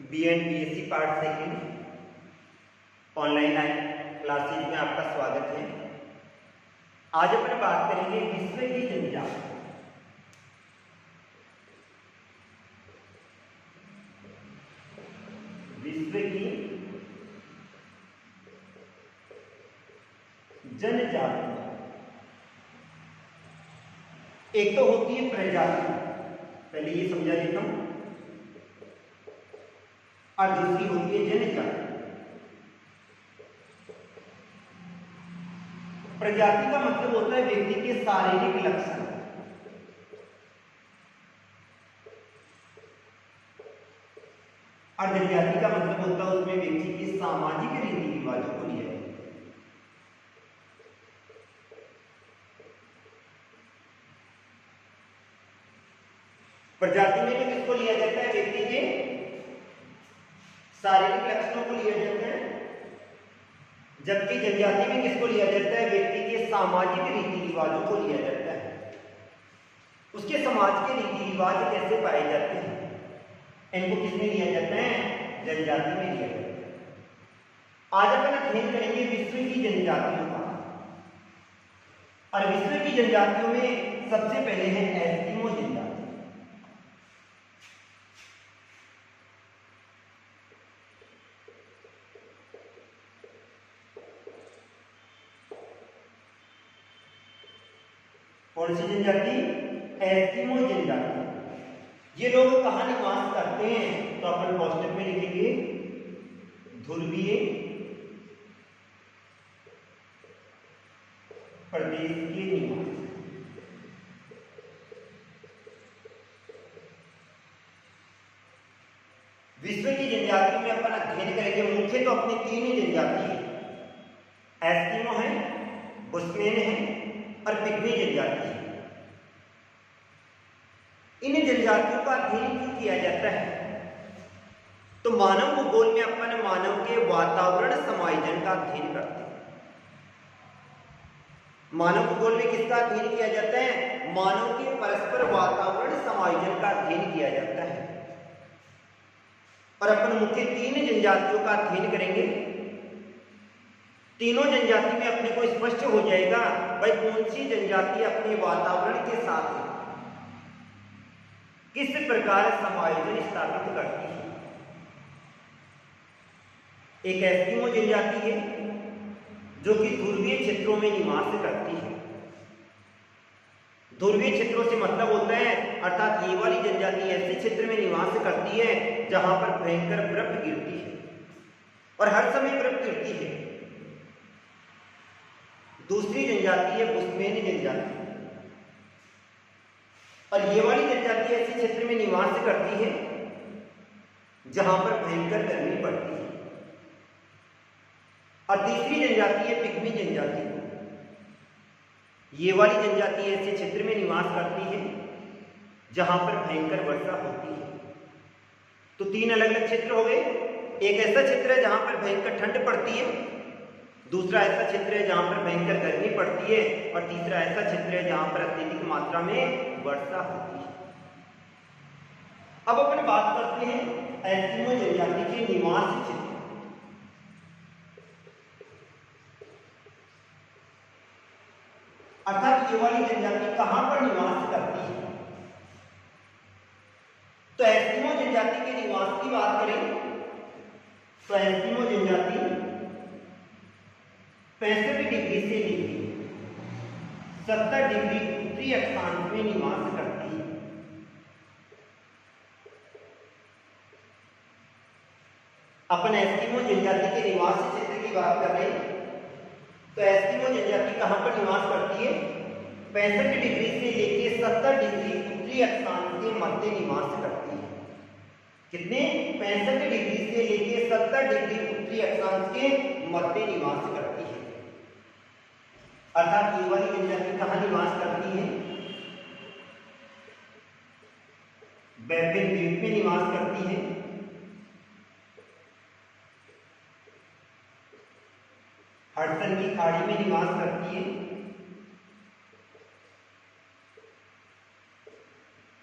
B and B S C part second online classes में आपका स्वागत है। आज अपन बात करेंगे विश्व की जनजाति। विश्व की जनजाति एक तो होती है प्रजाति, पहले ये समझा लेता हूं, और दूसरी होती है जनजाति। प्रजाति का मतलब होता है व्यक्ति के शारीरिक लक्षण, और जनजाति का मतलब होता है उसमें व्यक्ति के सामाजिक रीति रिवाजों को लिया जाता है। प्रजाति में तो किसको लिया जाता है? व्यक्ति के शारीरिक लक्षणों को लिया जाता है, जबकि जनजाति में किसको लिया जाता है? व्यक्ति के सामाजिक रीति रिवाजों को लिया जाता है। उसके समाज के रीति रिवाज कैसे पाए जाते हैं, इनको किसमें लिया जाता है? जनजाति में लिया जाता है। आज अपन अध्ययन करेंगे विश्व की जनजातियों का, और विश्व की जनजातियों में सबसे पहले है एस्किमो जनजाति। कौन सी जनजाति? एस्किमो जनजाति। ये लोग कहां निवास करते हैं? तो अपन कोष्टक में लिखेंगे ध्रुवीय प्रदेश के निवासी। विश्व की जनजाति में अपन अध्ययन करेंगे मुख्य तो अपनी तीन ही जनजाति है, एस्किमो है, बुशमैन है और पिग्मी जनजाति है। इन जनजातियों का अध्ययन क्यों किया जाता है? तो मानव भूगोल में अपन मानव के वातावरण समायोजन का अध्ययन करते हैं। मानव भूगोल में किसका अध्ययन किया जाता है? मानव के परस्पर वातावरण समायोजन का अध्ययन किया जाता है। और अपन मुख्य तीन जनजातियों का अध्ययन करेंगे। तीनों जनजाति में अपने को स्पष्ट हो जाएगा भाई कौन सी जनजाति अपने वातावरण के साथ किस प्रकार समायोजन स्थापित करती है। एक एस्किमो जनजाति है जो कि ध्रुवीय क्षेत्रों में निवास करती है। ध्रुवीय क्षेत्रों से मतलब होता है अर्थात ये वाली जनजाति ऐसे क्षेत्र में निवास करती है जहां पर भयंकर बर्फ गिरती है और हर समय बर्फ गिरती है। दूसरी जनजाति है बुशमैन जनजाति, और ये वाली जनजाति ऐसे क्षेत्र में निवास करती है जहां पर भयंकर गर्मी पड़ती है। और तीसरी जनजाति है पिग्मी जनजाति। ये वाली जनजाति ऐसे क्षेत्र में निवास करती है जहां पर भयंकर वर्षा होती है। तो तीन अलग अलग क्षेत्र हो गए। एक ऐसा क्षेत्र है जहां पर भयंकर ठंड पड़ती है, दूसरा ऐसा क्षेत्र है जहां पर भयंकर गर्मी पड़ती है, और तीसरा ऐसा क्षेत्र है जहां पर अत्यधिक मात्रा में वर्षा होती है। अब अपन बात करते हैं एस्किमो जनजाति के निवास क्षेत्र। अर्थात ये वाली जनजाति कहां पर निवास करती है? तो एस्किमो जनजाति के निवास की बात करें तो एस्किमो जनजाति 65 डिग्री से लेकर 70 डिग्री उत्तरी अक्षांश में निवास करती है। अपन एस्किमो जनजाति के निवास क्षेत्र की बात कर रहे हैं, तो एस्किमो जनजाति कहां पर निवास करती है? 65 डिग्री से लेकर 70 डिग्री उत्तरी अक्षांश के मध्य निवास करती है। कितने? 65 डिग्री से लेकर 70 डिग्री उत्तरी अक्षांश के मध्य निवास करती है। अर्थात ये वाली जनजाति कहां निवास करती है? बैफिन द्वीप में निवास करती है, हडसन की खाड़ी में निवास करती है,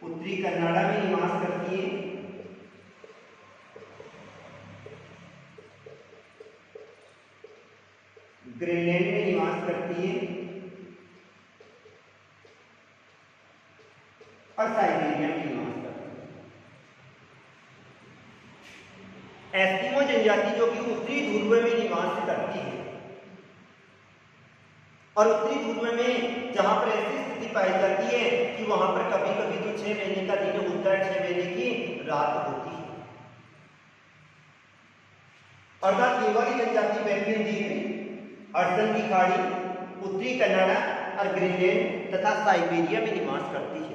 उत्तरी कनाडा में निवास करती है, ग्रीनलैंड में निवास करती है और साइबेरिया में निवास करती है। एस्किमो जनजाति जो कि उत्तरी ध्रुव में निवास करती है और उत्तरी ध्रुव में जहां पर ऐसी स्थिति पाई जाती है कि वहां पर कभी कभी तो 6 महीने का दिन होता है, 6 महीने की रात होती है। अर्थात ये वाली जनजाति बैल्वियन द्वीप, हडसन की खाड़ी, उत्तरी कनाडा और ग्रीनलैंड तथा साइबेरिया में निवास करती है।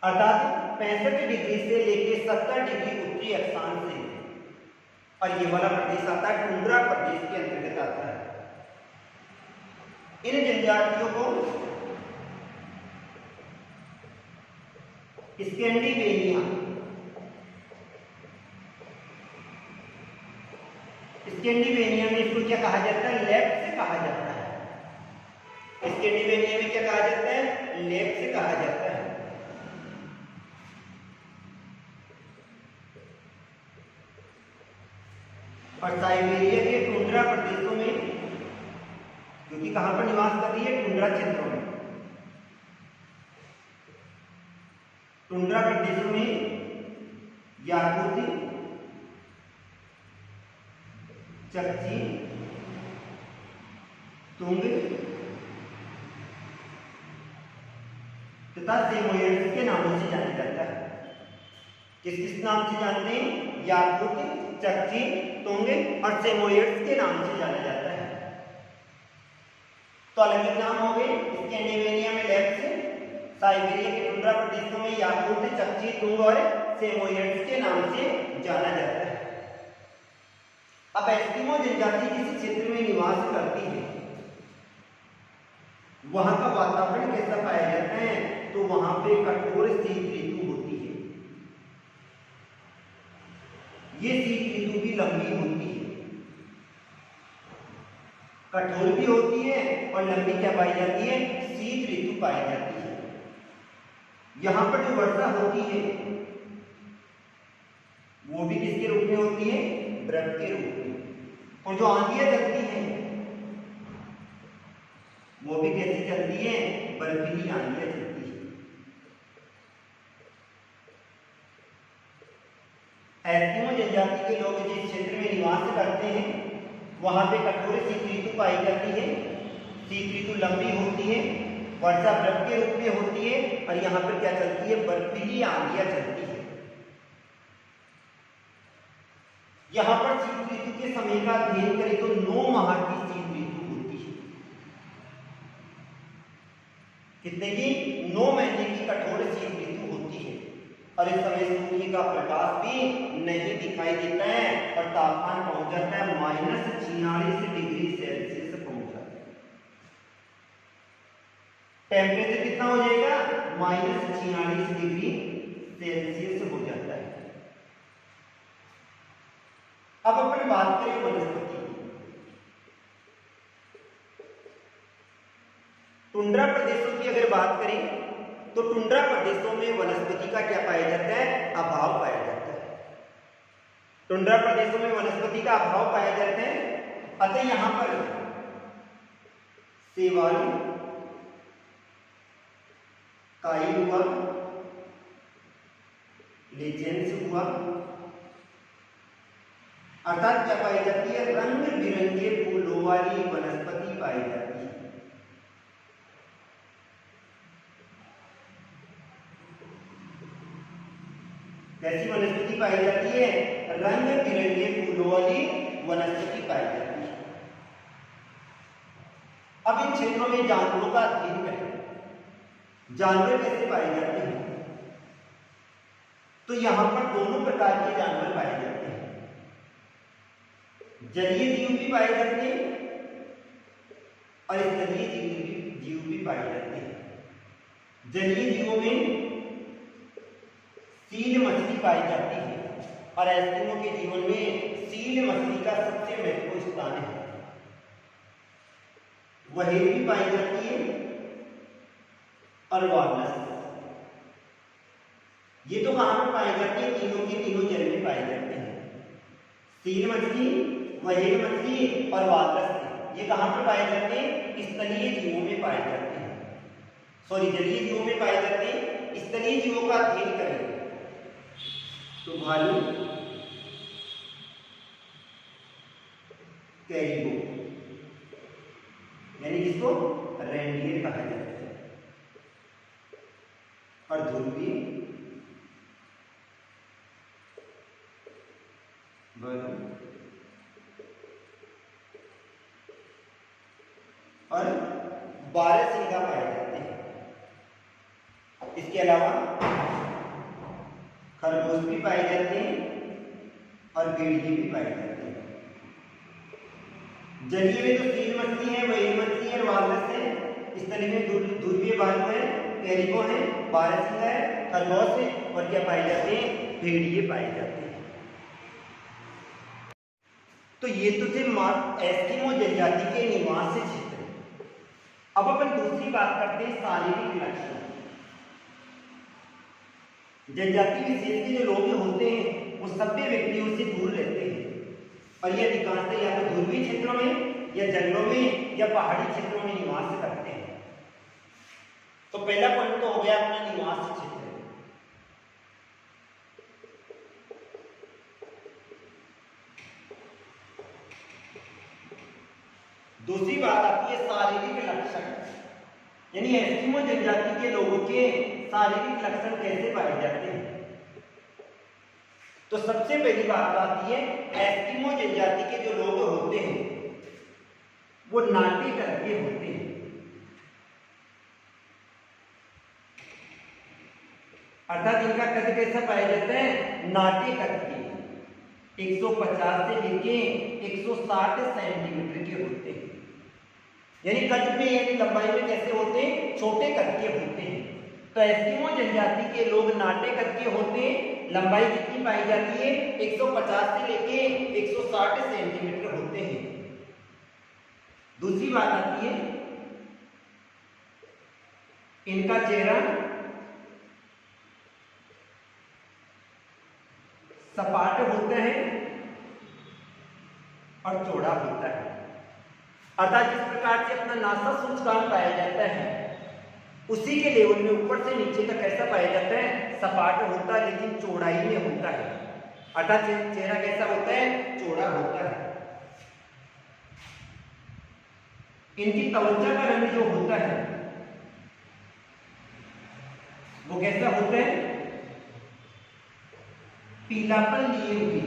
अर्थात 65 डिग्री से लेकर 70 डिग्री उत्तरी अक्षांश से, और ये वाला प्रदेश आता है टुंड्रा प्रदेश के अंतर्गत आता है। इन जनजातियों को स्कैंडिनेविया में इसको क्या कहा जाता है? लेप्ट से कहा जाता है। स्कैंडिनेविया में क्या कहा जाता है? लेप्ट से कहा जाता है। और साइबेरिया के टुंड्रा प्रदेशों में, क्योंकि कहां पर निवास कर रही है? टुंड्रा क्षेत्रों में। टुंड्रा प्रदेशों में याकुती, चकची, तुंग तथा सेमोयड्स के नामों से जाना जाता है। किस किस नाम से जानते हैं? याकुती, चकची, तुंग और सेमोयड्स के नाम से जाना जाता है। तो अलग अलग नाम हो गए। स्कैंडिनेविया में लेप्ट से, साइबेरिया के टुंड्रा प्रदेशों में याकुत, चकची, तुंग और सेमोयड्स के नाम से जाना जाता है। अब एस्किमो जनजाति किसी क्षेत्र में निवास करती है, वहां का वातावरण कैसा पाया जाता है? तो वहां पे कठोर शीत ऋतु होती है। ये शीत ऋतु भी लंबी होती है, कठोर भी होती है और लंबी क्या पाई जाती है? शीत ऋतु पाई जाती है। यहां पर जो वर्षा होती है वो भी किसके रूप में होती है? बर्फ के रूप में। और जो आंधियां चलती हैं वो भी कैसी चलती है? बर्फीली आंधियां चलती है। एस्किमो जनजाति के लोग जिस क्षेत्र में निवास करते हैं वहां पे कठोर शीत ऋतु पाई जाती है। शीत ऋतु लंबी होती है, वर्षा बर्फ के रूप में होती है और यहाँ पर क्या चलती है? बर्फीली आंधियां चलती है। यहाँ पर शीत ऋतु के समय का अध्ययन करें तो 9 माह की शीत ऋतु होती है। कितने की? 9 महीने की कठोर शीत ऋतु होती है और इस समय सूर्य का प्रकाश भी नहीं दिखाई देता है और तापमान पहुंच जाता है -46 डिग्री सेल्सियस पहुंच जाता है। टेम्परेचर कितना हो जाएगा? -46 डिग्री सेल्सियस हो जाता है। अब अपन बात करें वनस्पति। टुंड्रा प्रदेशों की अगर बात करें तो टुंड्रा प्रदेशों में वनस्पति का क्या पाया जाता है? अभाव पाया जाता है। टुंड्रा प्रदेशों में वनस्पति का अभाव पाया जाता है। अतः यहां पर शैवाल, काई हुआ, लेजेंस हुआ, अर्थात क्या पाई जाती है? रंग बिरंगे फूलों वाली वनस्पति पाई जाती है। कैसी वनस्पति पाई जाती है? रंग बिरंगे फूलों वाली वनस्पति पाई जाती है। अब इन क्षेत्रों में जानवरों का अध्ययन करें। जानवर कैसे पाए जाते हैं? तो यहां पर दोनों प्रकार के जानवर पाए जाते हैं। जलीय जीव भी पाए जाते हैं और स्थलीय जीव भी पाए जाते हैं। जलीय जीवों में सील मछली पाई जाती है और एस्किमो के जीवन में सील मछली का सबसे महत्वपूर्ण स्थान है। व्हेल भी पाई जाती है और वालरस। ये तो कहां पर पाई जाती है? तीनों के तीनों जल में पाए जाते हैं। सील मछली, व्हेल मछली और वालरस ये कहाँ पर पाए जाते हैं? स्थलीय जीवों में पाए जाते हैं, सॉरी जलीय जीवों में पाए जाते हैं। स्थलीय जीवों का अध्ययन करें तो भालू, कैरिबो यानी जिसको रेंडियर कहा जाता है, और ध्रुवीय और बारहसिंगा पाए जाते हैं। इसके अलावा खरगोश भी पाए जाते हैं और भेड़िए भी पाए जाते हैं। जलीय में तो सील मछली है, व्हेल मछली है, वालरस है। स्थलीय में ध्रुवीय भालू है, कैरिबो है, बारहसिंगा है, खरगोश है, और क्या पाए जाते हैं? भेड़िए पाए जाते हैं। तो ये तो थे एस्किमो जनजाति के निवास क्षेत्र। अब अपन दूसरी बात करते हैं शारीरिक लक्षण। जनजाति विशेष के जो लोग होते हैं वो सभ्य व्यक्तियों से दूर रहते हैं, और ये अधिकांशतः या तो ध्रुवीय क्षेत्रों में या जंगलों में या पहाड़ी क्षेत्रों में निवास करते हैं। तो पहला पॉइंट तो हो गया अपना निवास क्षेत्र। दूसरी बात आती है शारीरिक लक्षण, यानी एस्किमो जनजाति के लोगों के शारीरिक लक्षण कैसे पाए जाते हैं। तो सबसे पहली बात आती है एस्किमो जनजाति के जो लोग होते हैं वो नाटी कद के होते हैं, अर्थात इनका कद कैसा पाया जाता है? नाटी कद के, 150 से लेके 160 सेंटीमीटर के होते हैं। यानी कद में यानी लंबाई में कैसे होते हैं? छोटे कद के होते हैं। तो एस्किमो जनजाति के लोग नाटे कद के होते हैं। लंबाई कितनी पाई जाती है? 150 से लेके 160 सेंटीमीटर होते हैं। दूसरी बात आती है इनका चेहरा सपाट होता है और चौड़ा होता है, अर्थात जिस प्रकार से अपना नासा सूचकांक पाया जाता है उसी के लेवल में ऊपर से नीचे तक कैसा पाया जाता है? सपाट होता है, लेकिन चौड़ाई में होता है, अर्थात चेहरा कैसा होता है? चौड़ा होता है। इनकी त्वचा का रंग जो होता है वो कैसा होता है? पीलापन लिए हुए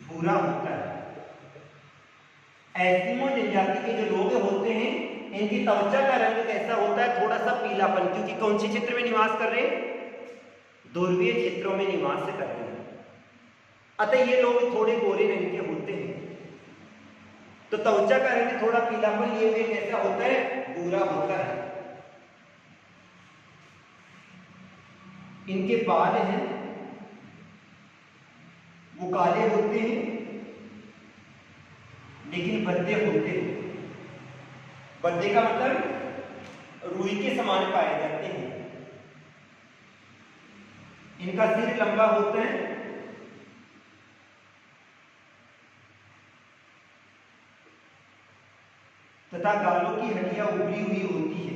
भूरा होता है। एस्किमो जनजाति के जो लोग होते हैं इनकी त्वचा का रंग कैसा होता है? थोड़ा सा पीलापन, क्योंकि कौन से क्षेत्र में निवास कर रहे हैं? ध्रुवीय क्षेत्रों में निवास कर रहे हैं, अतः ये लोग थोड़े गोरे रंग के होते हैं। तो त्वचा का रंग थोड़ा पीलापन लिए हुए कैसा होता है? भूरा होता है। इनके बाल हैं वो काले होते हैं, लेकिन बद्दे होते हैं। बद्दे का मतलब रुई के समान पाए जाते हैं। इनका सिर लंबा होता है तथा गालों की हड्डियां उभरी हुई होती है।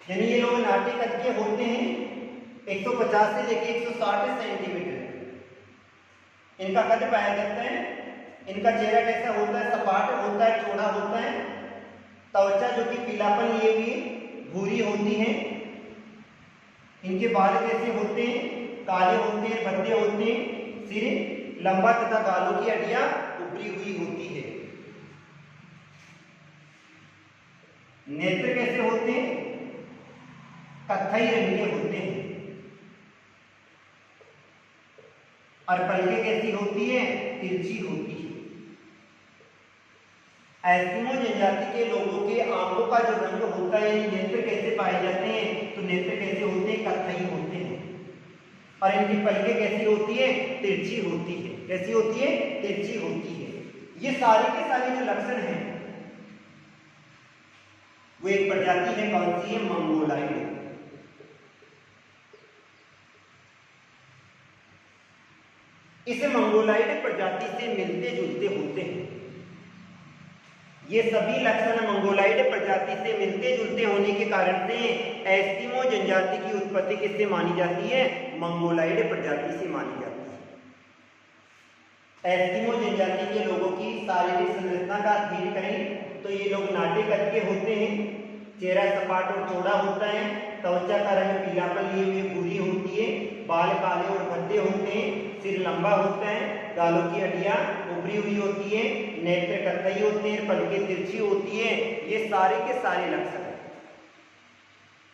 यानी ये लोग नाटे कद के होते हैं, 150 से लेके 160 सेंटीमीटर इनका कद पाया जाता है। इनका चेहरा कैसा होता है? सपाट होता है, चौड़ा होता है। त्वचा जो कि पीलापन लिए हुई भूरी होती है। इनके बाल कैसे होते हैं? काले होते हैं, भद्दे होते हैं। सिर लंबा तथा गालों की हड्डियां उभरी हुई होती है। नेत्र कैसे होते हैं? कत्थई रंग के होते हैं। और पलकें कैसी होती है? तिरछी होती है। एस्किमो जनजाति के लोगों के आंखों का जो रंग होता है, नेत्र कैसे पाए जाते हैं? तो नेत्र कैसे होते हैं? कत्थई होते हैं। और इनकी पलकें कैसी होती है? तिरछी होती है। कैसी होती है? तिरछी होती है। ये सारे के सारे जो लक्षण हैं वो एक प्रजाति है, कौन सी है? मंगोलाइड। इस मंगोलाइड प्रजाति से मिलते जुलते होते हैं। ये सभी लक्षण मंगोलाइड प्रजाति से मिलते जुलते होने के कारण से एस्किमो जनजाति की उत्पत्ति किससे मानी जाती है? मंगोलाइड प्रजाति से मानी जाती है। एस्किमो जनजाति के लोगों की शारीरिक संरचना का अध्ययन करें तो ये लोग नाटे कद के होते हैं, चेहरा सपाट और चौड़ा होता है, त्वचा का रंग पीलापन लिए हुए भूरी होती है, बाल काले और भद्दे होते हैं, सिर लंबा होता है, गालों की हड्डियां उभरी हुई होती है, नेत्र कत्थई होते हैं, पलकें तिरछी होती है। ये सारे के सारे लक्षण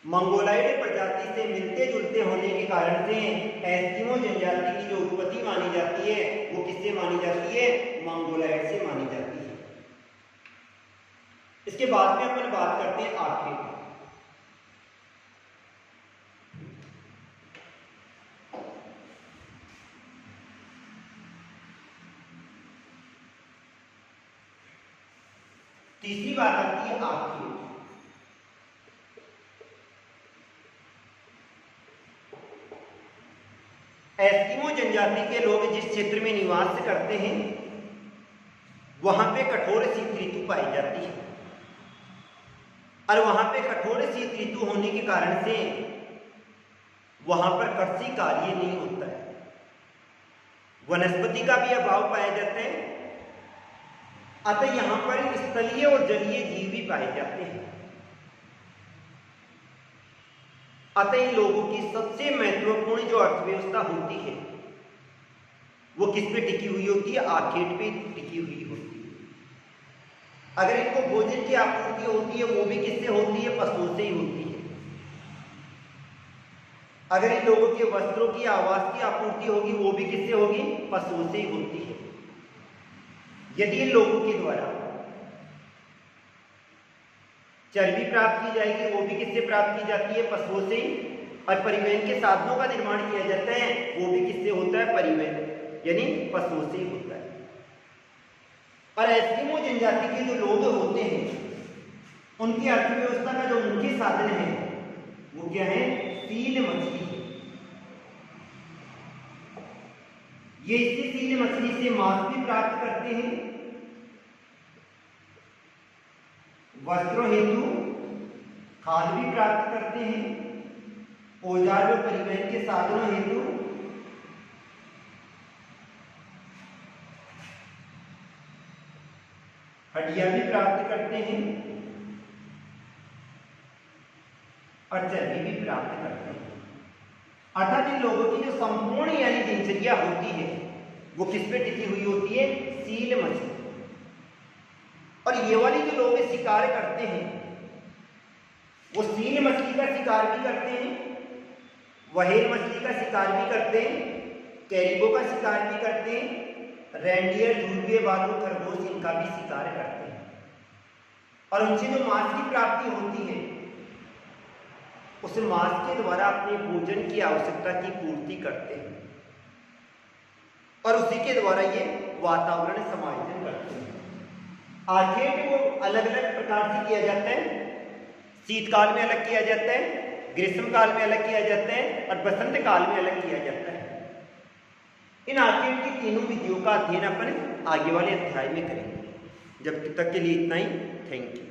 मंगोलाइड प्रजाति से मिलते जुलते होने के कारण से एस्किमो जनजाति की जो उत्पत्ति मानी जाती है वो किससे मानी जाती है? मंगोलाइड से मानी जाती है। इसके बाद में अपन बात करते हैं आर्किड। तीसरी बात आती है आर्किड। एस्किमो जनजाति के लोग जिस क्षेत्र में निवास करते हैं वहां पे कठोर शीत ऋतु पाई जाती है और वहां पे कठोर शीत ऋतु होने के कारण से वहां पर कृषि कार्य नहीं होता है, वनस्पति का भी अभाव पाया जाता है, अतः यहां पर स्थलीय और जलीय जीव भी पाए जाते हैं। अतः इन लोगों की सबसे महत्वपूर्ण जो अर्थव्यवस्था होती है वो किस पे टिकी हुई होती है? आर्किड पे टिकी हुई होती है। अगर इनको भोजन की आपूर्ति होती है वो भी किससे होती है? पशुओं से ही होती है। अगर इन लोगों के वस्त्रों की, आवास की आपूर्ति होगी वो भी किससे होगी? पशुओं से ही होती है। यदि इन लोगों के द्वारा चर्बी प्राप्त की जाएगी वो भी किससे प्राप्त की जाती है? पशुओं से। और परिवहन के साधनों का निर्माण किया जाता है वो भी किससे होता है? परिवहन यानी पशुओं से ही होता है। और एस्किमो जनजाति के जो लोग होते हैं उनकी अर्थव्यवस्था का जो मुख्य साधन है वो क्या है? सील मछली। ये इसी सील मछली से मांस भी प्राप्त करते हैं, वस्त्रों हेतु खाद भी प्राप्त करते हैं, औजार और परिवहन के साधनों हेतु हड्डियां भी प्राप्त करते हैं और चर्बी भी प्राप्त करते हैं। अर्थात इन लोगों की जो संपूर्ण यानी दिनचर्या होती है वो किस पे टिकी हुई होती है? सील मछली। और ये वाली जो लोग शिकार करते हैं वो सील मछली का शिकार भी करते हैं, व्हेल मछली का शिकार भी करते हैं, कैरिबो का शिकार भी करते हैं, रेंडियर, ध्रुवीय भालू, खरगोश इनका भी शिकार करते हैं। और उनसे जो मांस की प्राप्ति होती है उस मांस के द्वारा अपने भोजन की आवश्यकता की पूर्ति करते हैं और उसी के द्वारा ये वातावरण समायोजन करते हैं। आर्किड को अलग अलग प्रकार से किया जाता है, शीतकाल में अलग किया जाता है, ग्रीष्म काल में अलग किया जाता है और बसंत काल में अलग किया जाता है। इन आर्किड की तीनों विधियों का अध्ययन अपन आगे वाले अध्याय में करेंगे। जब तक के लिए इतना ही, थैंक यू।